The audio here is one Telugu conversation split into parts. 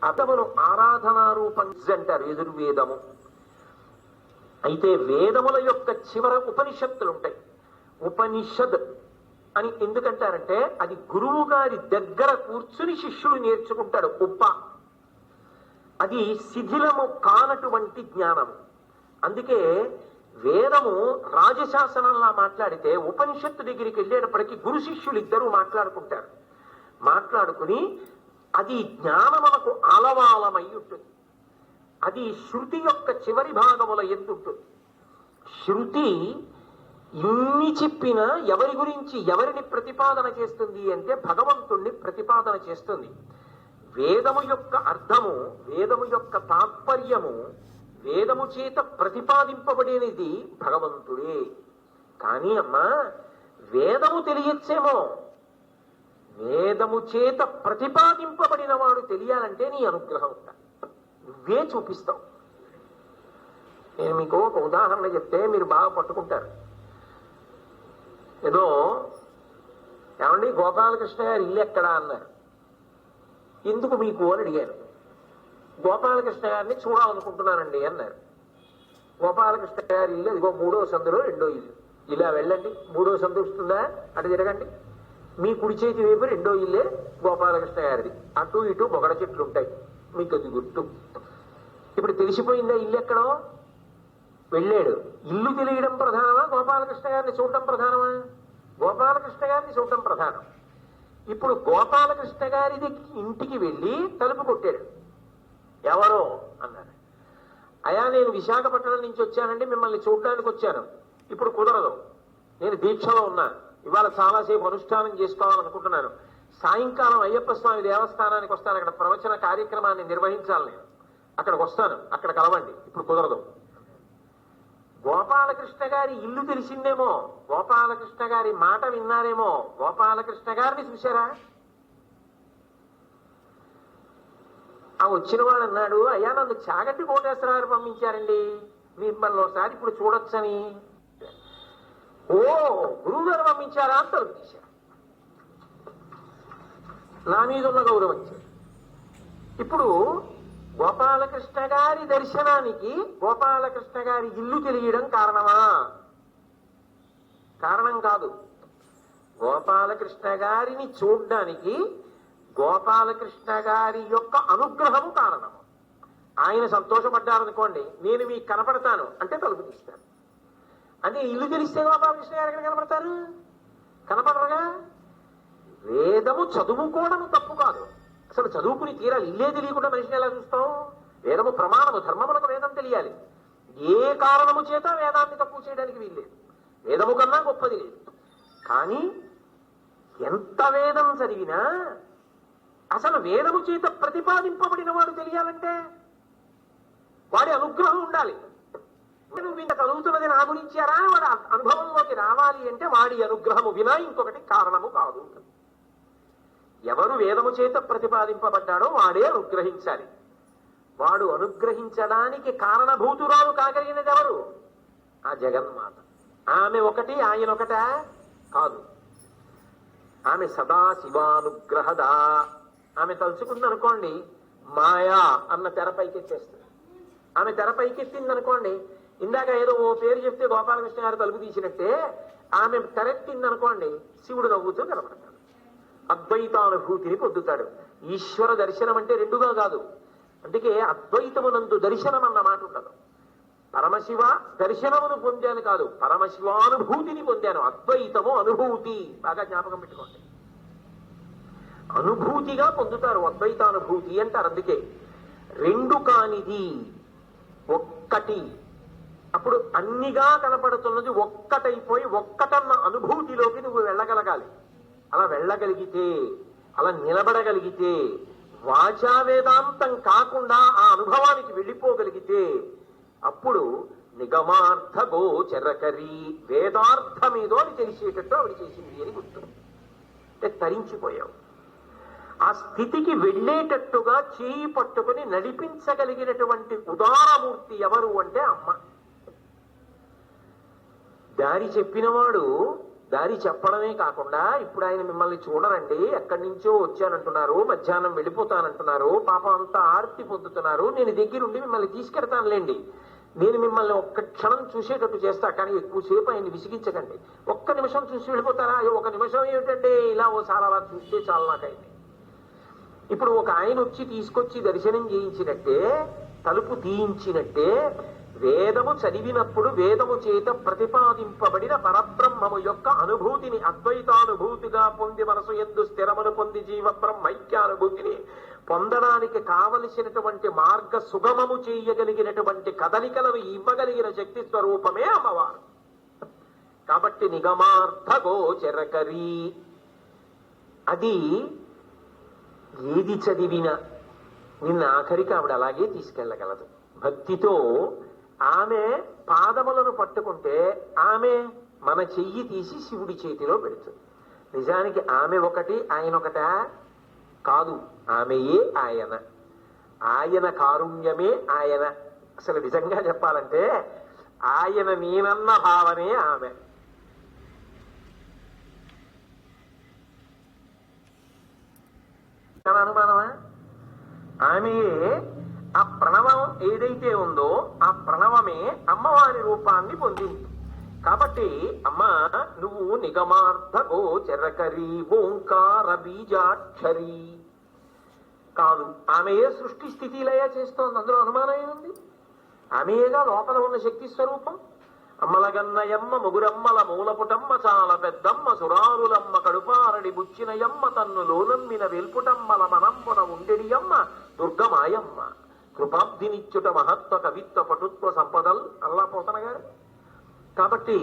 అతమును ఆరాధనారూపం అంటారు యజుర్వేదము. అయితే వేదముల యొక్క చివర ఉపనిషత్తులు ఉంటాయి. ఉపనిషద్ అని ఎందుకంటారంటే అది గురువు గారి దగ్గర కూర్చుని శిష్యుడు నేర్చుకుంటాడు. అది శిథిలము కానటువంటి జ్ఞానము. అందుకే వేదము రాజశాసనంలా మాట్లాడితే ఉపనిషత్తు దగ్గరికి వెళ్ళేటప్పటికీ గురు శిష్యులు ఇద్దరూ మాట్లాడుకుంటారు. మాట్లాడుకుని అది జ్ఞానమునకు ఆలవాలమై ఉంటుంది. అది శృతి యొక్క చివరి భాగముల ఎందుంటుంది. శృతి ఇన్ని చెప్పినా ఎవరి గురించి ఎవరిని ప్రతిపాదన చేస్తుంది అంటే భగవంతుణ్ణి ప్రతిపాదన చేస్తుంది. వేదము యొక్క అర్థము, వేదము యొక్క తాత్పర్యము, వేదము చేత ప్రతిపాదింపబడినది భగవంతుడే. కానీ అమ్మా వేదము తెలియచ్చేమో, వేదము చేత ప్రతిపాదింపబడిన వాడు తెలియాలంటే నీ అనుగ్రహం ఉండాలి. నువ్వే చూపిస్తావు. నేను మీకు ఒక ఉదాహరణ చెప్తే మీరు బాగా పట్టుకుంటారు. ఏదో ఏమండి గోపాలకృష్ణ గారి ఇల్లు ఎక్కడా అన్నారు. ఎందుకు మీకు అని అడిగాను. గోపాలకృష్ణ గారిని చూడాలనుకుంటున్నానండి అన్నారు. గోపాలకృష్ణ గారి ఇల్లు ఇదిగో 3వ సందులో 2వ ఇల్లు. ఇలా వెళ్ళండి, 3వ సందు వస్తుందా అటు తిరగండి, మీ కుడి చేతి వైపు 2వ ఇల్లే గోపాలకృష్ణ గారిది. అటు ఇటు బొగడ చెట్లు ఉంటాయి, మీకు అది గుర్తు. ఇప్పుడు తెలిసిపోయిందా ఇల్లు ఎక్కడో? వెళ్ళాడు. ఇల్లు తెలియడం ప్రధానమా, గోపాలకృష్ణ గారిని చూడటం ప్రధానమా? గోపాలకృష్ణ గారిని చూడటం ప్రధానం. ఇప్పుడు గోపాలకృష్ణ గారిది ఇంటికి వెళ్ళి తలుపు కొట్టాడు. ఎవరో అన్నాడు. అయా నేను విశాఖపట్నం నుంచి వచ్చానండి, మిమ్మల్ని చూడడానికి వచ్చాను. ఇప్పుడు కుదరదు, నేను దీక్షలో ఉన్నా, ఇవాళ చాలాసేపు అనుష్ఠానం చేసుకోవాలనుకుంటున్నాను. సాయంకాలం అయ్యప్ప స్వామి దేవస్థానానికి వస్తాను, అక్కడ ప్రవచన కార్యక్రమాన్ని నిర్వహించాలి, నేను అక్కడికి వస్తాను, అక్కడ కలవండి. ఇప్పుడు కుదరదు. గోపాలకృష్ణ గారి ఇల్లు తెలిసిందేమో, గోపాలకృష్ణ గారి మాట విన్నారేమో, గోపాలకృష్ణ గారిని చూశారా? ఆ వచ్చిన వాడు అన్నాడు, అయ్యా నన్ను చాగంటి కోటేశ్వరరావు పంపించారండి, మిమ్మల్ని ఒకసారి ఇప్పుడు చూడొచ్చని. ఓ గురువు గారు పంపించారా అని తలుపు తీశారు. నా మీద ఉన్న గౌరవం ఇచ్చారు. ఇప్పుడు గోపాలకృష్ణ గారి దర్శనానికి గోపాలకృష్ణ గారి ఇల్లు తెలియడం కారణమా? కారణం కాదు. గోపాలకృష్ణ గారిని చూడ్డానికి గోపాలకృష్ణ గారి యొక్క అనుగ్రహము కారణము. ఆయన సంతోషపడ్డారనుకోండి, నేను మీకు కనపడతాను అంటే తలుపు తీస్తాను. అంటే ఇల్లు తెలిస్తే గోపాలకృష్ణ గారు ఎక్కడ కనపడతారు? కనపడరుగా. వేదము చదువుకోవడం తప్పు కాదు, అసలు చదువుకుని తీరాలి. ఇల్లే తెలియకుండా మనిషిని ఎలా చూస్తాం? వేదము ప్రమాణము, ధర్మములకు వేదం తెలియాలి. ఏ కారణము చేత వేదాన్ని తక్కువ చేయడానికి వీల్లేదు. వేదము కన్నా గొప్పది లేదు. కానీ ఎంత వేదం చదివినా అసలు వేదము చేత ప్రతిపాదింపబడిన వాడు తెలియాలంటే వాడి అనుగ్రహం ఉండాలి. నువ్వు ఇంత చదువుతున్నది నా గురించారా, వాడి అనుభవంలోకి రావాలి అంటే వాడి అనుగ్రహము వినా ఇంకొకటి కారణము కాదు. ఎవరు వేదము చేత ప్రతిపాదింపబడ్డాడో వాడే అనుగ్రహించాలి. వాడు అనుగ్రహించడానికి కారణభూతురాలు కాగలిగినది ఎవరు? ఆ జగన్మాత. ఆమె ఒకటి, ఆయన ఒకటా? కాదు. ఆమె సదాశివానుగ్రహదా. ఆమె తలుచుకుందనుకోండి మాయా అన్న తెరపైకెత్తేస్తుంది. ఆమె తెరపైకెత్తింది అనుకోండి, ఇందాక ఏదో ఓ పేరు చెప్తే గోపాలకృష్ణ గారు తలుపు తీసినట్టే ఆమె తెరెత్తిందనుకోండి, శివుడు నవ్వుతూ కనపడతాడు. అద్వైతానుభూతిని పొందుతాడు. ఈశ్వర దర్శనం అంటే రెండుగా కాదు. అందుకే అద్వైతమునందు దర్శనం అన్న మాట ఉండదు. పరమశివ దర్శనమును పొందాను కాదు, పరమశివానుభూతిని పొందాను. అద్వైతము అనుభూతి, బాగా జ్ఞాపకం పెట్టుకోండి. అనుభూతిగా పొందుతారు, అద్వైతానుభూతి అంటారు. అందుకే రెండు కానిది ఒక్కటి. అప్పుడు అన్నిగా కనపడుతున్నది ఒక్కటైపోయి ఒక్కటన్న అనుభూతిలోకి నువ్వు వెళ్ళగలగాలి. అలా వెళ్ళగలిగితే, అలా నిలబడగలిగితే, వాచా వేదాంతం కాకుండా ఆ అనుభవానికి వెళ్ళిపోగలిగితే అప్పుడు నిగమార్థ గోచరకరి, వేదార్థమేదో అని తెలిసేటట్టు ఆవిడ చేసింది అని గుర్తు. అంటే తరించిపోయావు. ఆ స్థితికి వెళ్ళేటట్టుగా చేయి పట్టుకుని నడిపించగలిగినటువంటి ఉదారమూర్తి ఎవరు అంటే అమ్మ. దారి చెప్పినవాడు దారి చెప్పడమే కాకుండా ఇప్పుడు ఆయన మిమ్మల్ని చూడరండి, ఎక్కడి నుంచో వచ్చానంటున్నారు, మధ్యాహ్నం వెళ్ళిపోతానంటున్నారు, పాపం అంతా ఆర్తి పొందుతున్నారు, నేను దగ్గరుండి మిమ్మల్ని తీసుకెడతానులేండి, నేను మిమ్మల్ని ఒక్క క్షణం చూసేటట్టు చేస్తా, కానీ ఎక్కువసేపు ఆయన్ని విసిగించకండి, ఒక్క నిమిషం చూసి వెళ్ళిపోతారా, అయ్యో ఒక నిమిషం ఏమిటంటే ఇలా ఓసారి అలా చూస్తే చాలు నాకైంది. ఇప్పుడు ఒక ఆయన వచ్చి తీసుకొచ్చి దర్శనం చేయించినట్టే, తలుపు తీయించినట్టే, వేదము చదివినప్పుడు వేదము చేత ప్రతిపాదింపబడిన పరబ్రహ్మము యొక్క అనుభూతిని అద్వైతానుభూతిగా పొంది మనసు యందు స్థిరమును పొంది జీవ బ్రహ్మైక్యానుభూతిని పొందడానికి కావలసినటువంటి మార్గ సుగమము చేయగలిగినటువంటి కదలికలను ఇవ్వగలిగిన శక్తి స్వరూపమే అమ్మవారు. కాబట్టి నిగమార్థ గోచరకరీ, అది ఏది చదివినా నిన్న ఆఖరికి ఆవిడ అలాగే తీసుకెళ్ళగలదు. భక్తితో ఆమె పాదములను పట్టుకుంటే ఆమె మన చెయ్యి తీసి శివుడి చేతిలో పెడుతుంది. నిజానికి ఆమె ఒకటి ఆయన ఒకట కాదు, ఆమెయే ఆయన, ఆయన కారుణ్యమే ఆయన. అసలు నిజంగా చెప్పాలంటే ఆయన నేనన్న భావనే ఆమె. అనుమానమా? ఆమెయే ఆ ప్రణవం ఏదైతే ఉందో ఆ ప్రణవమే అమ్మవారి రూపాన్ని పొందింది. కాబట్టి అమ్మా నువ్వు నిగమార్థ గోచరకరీ ఓంకార బీజాక్షరీ కాదు, ఆమెయే సృష్టి స్థితి లయ చేస్తోంది, అందులో అనుమానం ఏముంది? ఆమెయేగా లోపల ఉన్న శక్తి స్వరూపం. అమ్మలగన్నయమ్మ ముగురమ్మల మూలపుటమ్మ చాలా పెద్దమ్మ సురారులమ్మ కడుపారడి బుచ్చినయమ్మ తన్ను లోనమ్మిన వెల్పుటమ్మల మనంబున ఉండెడియమ్మ దుర్గమాయమ్మ కృపాబ్దినిచ్చుట మహత్వ కవిత్వ పటుత్వ సంపదల్ అల్లా పోతన గారు. కాబట్టి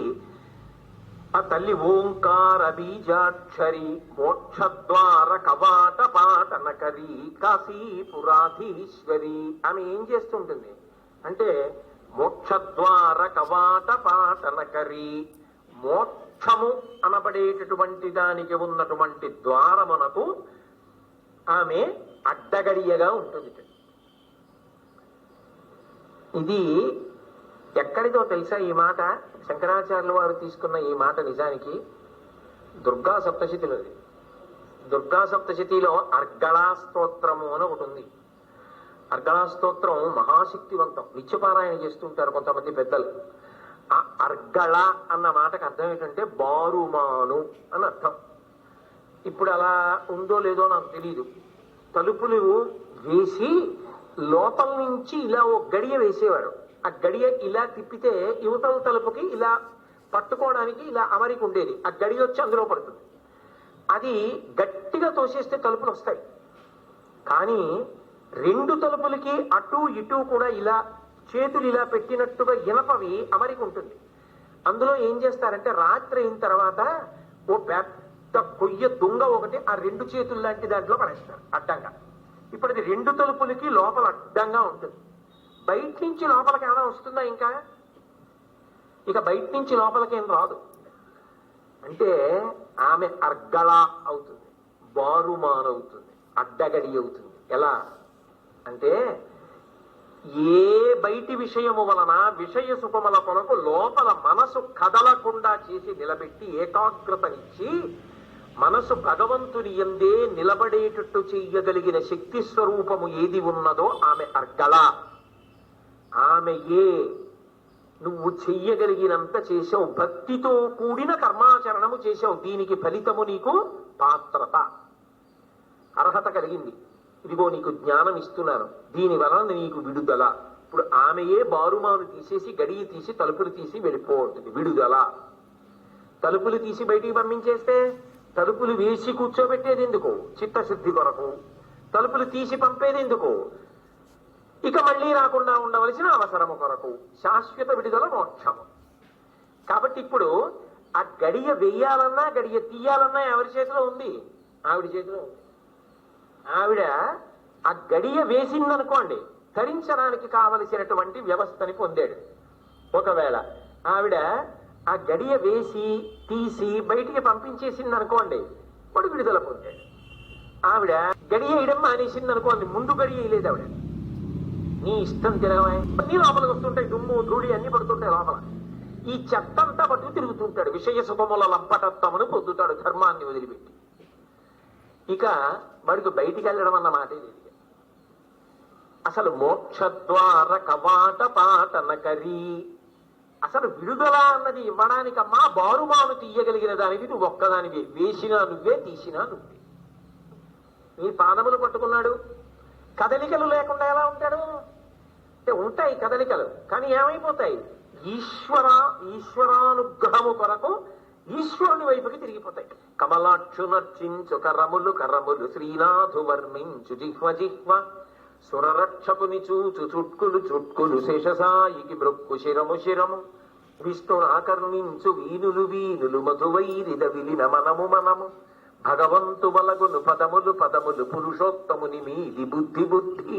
ఆ తల్లి ఓంకార బీజాక్షరి మోక్షద్వార కవాట పాటనకరి కాశీపురాధీశ్వరి. ఆమె ఏం చేస్తుంటుంది అంటే మోక్షద్వార కవాట పాటనకరి, మోక్షము అనబడేటటువంటి దానికి ఉన్నటువంటి ద్వారమునకు ఆమె అడ్డగడియగా ఉంటుంది. ఇది ఎక్కడిదో తెలుసా ఈ మాట? శంకరాచార్యుల వారు తీసుకున్న ఈ మాట నిజానికి దుర్గా సప్తశతిలోది. దుర్గా సప్తశతిలో అర్గళా స్తోత్రము అని ఒకటి ఉంది. అర్గళా స్తోత్రం మహాశక్తివంతం, నిత్యపారాయణ చేస్తుంటారు కొంతమంది పెద్దలు. ఆ అర్గళ అన్న మాటకు అర్థం ఏంటంటే బారుమాను అని అర్థం. ఇప్పుడు అలా ఉందో లేదో నాకు తెలియదు. తలుపులు వేసి లోపల నుంచి ఇలా ఓ గడియ వేసేవారు. ఆ గడియ ఇలా తిప్పితే యువతల తలుపుకి ఇలా పట్టుకోవడానికి ఇలా అమరిక ఉండేది. ఆ గడియ వచ్చి అందులో పడుతుంది. అది గట్టిగా తోసేస్తే తలుపులు వస్తాయి. కానీ రెండు తలుపులకి అటు ఇటు కూడా ఇలా చేతులు ఇలా పెట్టినట్టుగా ఇనపవి అమరిక ఉంటుంది. అందులో ఏం చేస్తారంటే రాత్రి అయిన తర్వాత ఓ పెద్ద కొయ్య దుంగ ఒకటి ఆ రెండు చేతులు లాంటి దాంట్లో పడేస్తారు అడ్డంగా. ఇప్పుడు అది రెండు తలుపులకి లోపల అడ్డంగా ఉంటుంది. బయట నుంచి లోపలికి ఏమైనా వస్తుందా? ఇంకా ఇక బయట నుంచి లోపలికి ఏం రాదు. అంటే ఆమె అర్గళ అవుతుంది, బారుమాన్ అవుతుంది, అడ్డగడి అవుతుంది. ఎలా అంటే ఏ బయటి విషయము వలన విషయ సుఖముల కొరకు లోపల మనసు కదలకుండా చేసి నిలబెట్టి ఏకాగ్రతనిచ్చి మనసు భగవంతుని యందే నిలబడేటట్టు చెయ్యగలిగిన శక్తి స్వరూపము ఏది ఉన్నదో ఆమె అర్గళ. ఆమెయే. నువ్వు చెయ్యగలిగినంత చేసావు, భక్తితో కూడిన కర్మాచరణము చేసావు, దీనికి ఫలితము నీకు పాత్రత, అర్హత కలిగింది. ఇదిగో నీకు జ్ఞానం ఇస్తున్నాను, దీని వలన నీకు విడుదల. ఇప్పుడు ఆమెయే బారుమాను తీసేసి గడియ తీసి తలుపులు తీసి వెళ్ళిపోతుంది. విడుదల. తలుపులు తీసి బయటికి పంపించేస్తే తలుపులు వేసి కూర్చోబెట్టేది ఎందుకు? చిత్తశుద్ధి కొరకు. తలుపులు తీసి పంపేది ఎందుకు? ఇక మళ్ళీ రాకుండా ఉండవలసిన అవసరము కొరకు. శాశ్వత విడుదల మోక్షము. కాబట్టి ఇప్పుడు ఆ గడియ వేయాలన్నా గడియ తీయాలన్నా ఎవరి చేతిలో ఉంది? ఆవిడ చేతిలో ఉంది. ఆవిడ ఆ గడియ వేసిందనుకోండి, ధరించడానికి కావలసినటువంటి వ్యవస్థని పొందాడు. ఒకవేళ ఆవిడ ఆ గడియ వేసి తీసి బయటికి పంపించేసింది అనుకోండి, వాడు విడుదల పొందాడు. ఆవిడ గడియ వేయడం మానేసింది అనుకోండి, ముందు గడియ వేయలేదు ఆవిడ. నీ ఇష్టం తిరగమా, అన్ని లోపలికి వస్తుంటాయి, దుమ్ము ధూళి అన్ని పడుతుంటాయి లోపల. ఈ చెత్తంతా పట్టుకు తిరుగుతుంటాడు. విషయ సుఖముల లంపటత్వమును పొందుతాడు ధర్మాన్ని వదిలిపెట్టి. ఇక వాడికి బయటికి వెళ్ళడం అన్న మాట ఇది. అసలు మోక్షద్వార కవాట పాటనకరి, అసలు విడుదల అన్నది ఇవ్వడానికమ్మా బారుమాను తీయగలిగిన దానికి నువ్వు ఒక్కదానివే. వేసినా నువ్వే, తీసినా నువ్వే. నీ పాదములు పట్టుకున్నాడు, కదలికలు లేకుండా ఎలా ఉంటాడు? అంటే ఉంటాయి కదలికలు, కానీ ఏమైపోతాయి? ఈశ్వరానుగ్రహము కొరకు ఈశ్వరుని వైపుకి తిరిగిపోతాయి. కమలాక్షునర్చించు కరములు కరములు శ్రీనాథు వర్మించు జిహ్వ జిహ్వ, సురరక్షకుని చూచు చుట్కులు చుట్కులు శేషసాయికి బ్రొక్కు శిరము శిరము, విష్ణునాకర్ణించు వీనులు వీనులు మధువైరిద విలిన మనము మనము, భగవంతు వలగును పదములు పదములు పురుషోత్తముని మీది బుద్ధి బుద్ధి,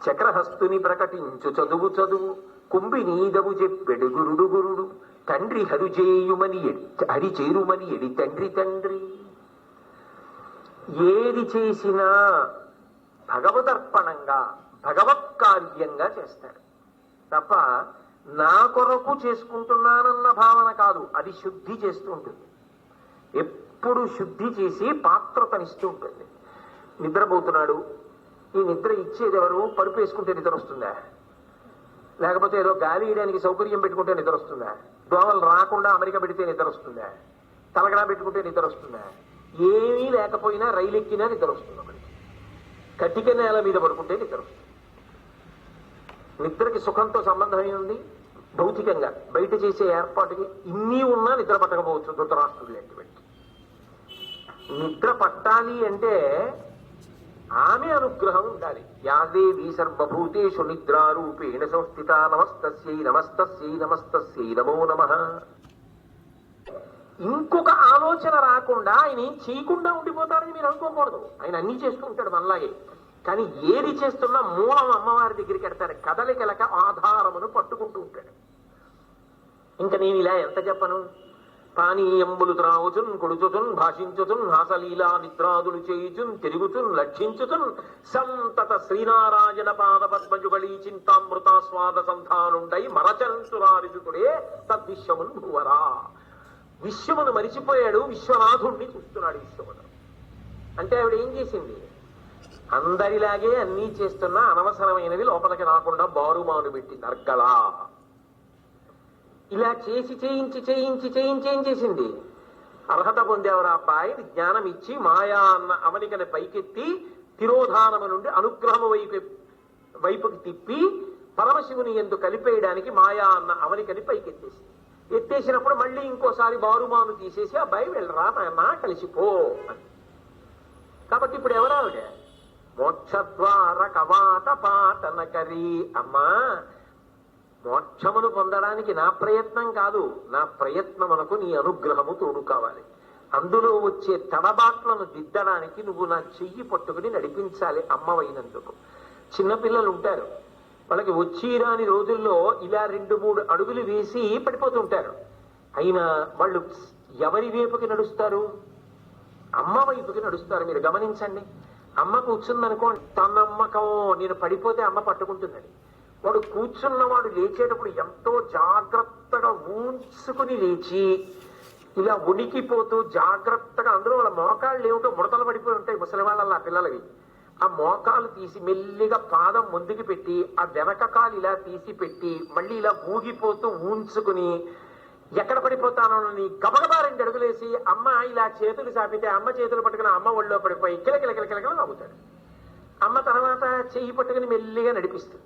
చక్రహస్తుని ప్రకటించు చదువు చదువు, కుంభినీదవు చెప్పెడు గురుడు గురుడు, తండ్రి హరిచేయుమని హరి చేరుమని ఎడి తండ్రి తండ్రి. ఏది చేసినా భగవదర్పణంగా భగవత్కార్యంగా చేస్తాడు తప్ప నా కొరకు చేసుకుంటున్నానన్న భావన కాదు. అది శుద్ధి చేస్తూ ఉంటుంది, ఎప్పుడు శుద్ధి చేసి పాత్రతనిస్తూ ఉంటుంది. నిద్రపోతున్నాడు, ఈ నిద్ర ఇచ్చేది ఎవరు? పరుపు వేసుకుంటే నిద్ర వస్తుందా? లేకపోతే ఏదో గాలి వేయడానికి సౌకర్యం పెట్టుకుంటే నిద్ర వస్తుందా? దోమలు రాకుండా అమెరికా పెడితే నిద్ర వస్తుందా? తలగడా పెట్టుకుంటే నిద్ర వస్తుందా? ఏమీ లేకపోయినా రైలు ఎక్కినా నిద్ర వస్తుంది. మనకి కటిక నేల మీద పడుకుంటే నిద్ర వస్తుంది. నిద్రకి సుఖంతో సంబంధం ఉంది భౌతికంగా. బయట చేసే ఏర్పాటుకి ఇన్ని ఉన్నా నిద్ర పట్టకపోవచ్చు. ధృతరాష్ట్రుడు లాంటి నిద్ర పట్టాలి అంటే ఆమె అనుగ్రహం ఉండాలి. యాదేవి సర్వభూతేషు నిద్రారూపేణ సంస్థిత నమస్తస్యై నమస్తస్యై నమస్తస్యై నమో నమః. ఇంకొక ఆలోచన రాకుండా ఆయన ఏం చేయకుండా ఉండిపోతారని మీరు అనుకోకూడదు. ఆయన అన్ని చేస్తూ ఉంటాడు మనలాగే. కానీ ఏది చేస్తున్నా మూలం అమ్మవారి దగ్గరికి వెడతాడు. కదలికలక ఆధారమును పట్టుకుంటూ ఉంటాడు. ఇంకా నేను ఇలా ఎంత చెప్పను? పానీయంబులు త్రావుచున్ కొడుచుచున్ భాషించుచున్ హాసలీలా నిద్రాదులు చేయుచున్ తిరుగుచున్ లక్షించుచున్ సంతత శ్రీనారాయణ పాద పద్మజుగళీ చింతామృతాస్వాద సంధానుండై మరచంతురారిసుకుడే తద్విశ్వమున్ భువరా. విశ్వమును మరిచిపోయాడు, విశ్వనాథుణ్ణి చూస్తున్నాడు. విశ్వమును అంటే ఆవిడ ఏం చేసింది? అందరిలాగే అన్నీ చేస్తున్నా అనవసరమైనవి లోపలికి రాకుండా బారుమాను పెట్టింది. అర్గళా ఇలా చేసి చేయించి చేయించి చేయించి ఏం చేసింది? అర్హత పొందేవరా అబ్బాయి జ్ఞానం ఇచ్చి మాయా అన్న అవనికని పైకెత్తి తిరోధానము నుండి అనుగ్రహము వైపుకి తిప్పి పరమశివుని ఎందు కలిపేయడానికి మాయా అన్న అవనికని పైకెత్తేసి ఎత్తేసినప్పుడు మళ్ళీ ఇంకోసారి బారుమాను తీసేసి అబ్బాయి వెళ్ళరా నాయన కలిసిపో అని. కాబట్టి ఇప్పుడు ఎవరావిడ? మోక్షద్వార కవాట పాటనకరి. అమ్మా, మోక్షమును పొందడానికి నా ప్రయత్నం కాదు, నా ప్రయత్నమునకు నీ అనుగ్రహము తోడు కావాలి. అందులో వచ్చే తడబాట్లను దిద్దడానికి నువ్వు నా చెయ్యి పట్టుకుని నడిపించాలి అమ్మవైనందుకు. చిన్నపిల్లలు ఉంటారు, వాళ్ళకి వచ్చి రాని రోజుల్లో ఇలా 2-3 అడుగులు వేసి పడిపోతూ ఉంటారు. అయినా వాళ్ళు ఎవరి వైపుకి నడుస్తారు? అమ్మ వైపుకి నడుస్తారు. మీరు గమనించండి. అమ్మ కూర్చుందనుకోండి, తన నమ్మకం నేను పడిపోతే అమ్మ పట్టుకుంటుందని. వాడు కూర్చున్నవాడు లేచేటప్పుడు ఎంతో జాగ్రత్తగా ఊంచుకుని లేచి ఇలా ఉడికిపోతూ జాగ్రత్తగా, అందులో వాళ్ళ మోకాళ్ళు ఏమిటో ముడతలు పడిపోయి ఉంటాయి ముసలి వాళ్ళ పిల్లలవి. ఆ మోకాలు తీసి మెల్లిగా పాదం ముందుకు పెట్టి ఆ వెనక కాలు ఇలా తీసి పెట్టి మళ్ళీ ఇలా ఊగిపోతూ ఊంచుకుని ఎక్కడ పడిపోతానో నీ గబగబా 2 అడుగులేసి అమ్మ ఇలా చేతులు చాపితే అమ్మ చేతులు పట్టుకుని అమ్మ ఒళ్ళో పడిపోయి కిలకిలకిలకిలకిల నవ్వుతాడు. అమ్మ తర్వాత చెయ్యి పట్టుకుని మెల్లిగా నడిపిస్తుంది.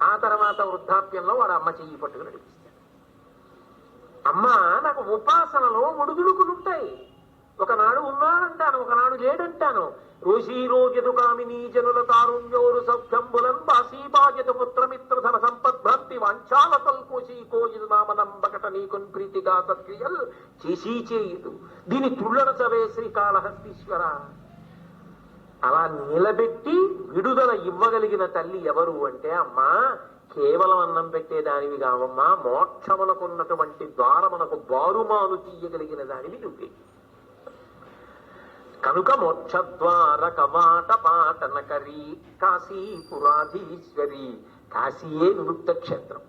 ఆ తర్వాత వృద్ధాప్యంలో వాడు అమ్మ చెయ్యి పట్టుకుని నడిపిస్తాడు. అమ్మ నాకు ఉపాసనలో ఒడుదుడుకులుంటాయి. ఒకనాడు ఉన్నాడంటాను, ఒకనాడు లేడంటాను. రోషీరోగ్యదు కామినీ జనుల తారుణ్యోరు సౌఖ్యంబులం బాసీబాజత పుత్రమిత్రధన సంపద్భక్తి వాంఛాల తల్కోశీ కోజిదు నామనంబకట నీకున్ ప్రీతిగా సత్క్రియల్ చేసీ చేయుదు దీని తుళ్ళన చవే శ్రీకాళహస్తీశ్వర. అలా నిలబెట్టి విడుదల ఇవ్వగలిగిన తల్లి ఎవరు అంటే అమ్మా, కేవలం అన్నం పెట్టేదానివి కావమ్మా, మోక్షమునకున్నటువంటి ద్వారమునకు బారుమాను తీయగలిగిన దానివి నువ్వే. కనుక మోక్షద్వార కవాట పాటనకరి కాశీపురాధీశ్వరి. కాశీయే విముక్త క్షేత్రం.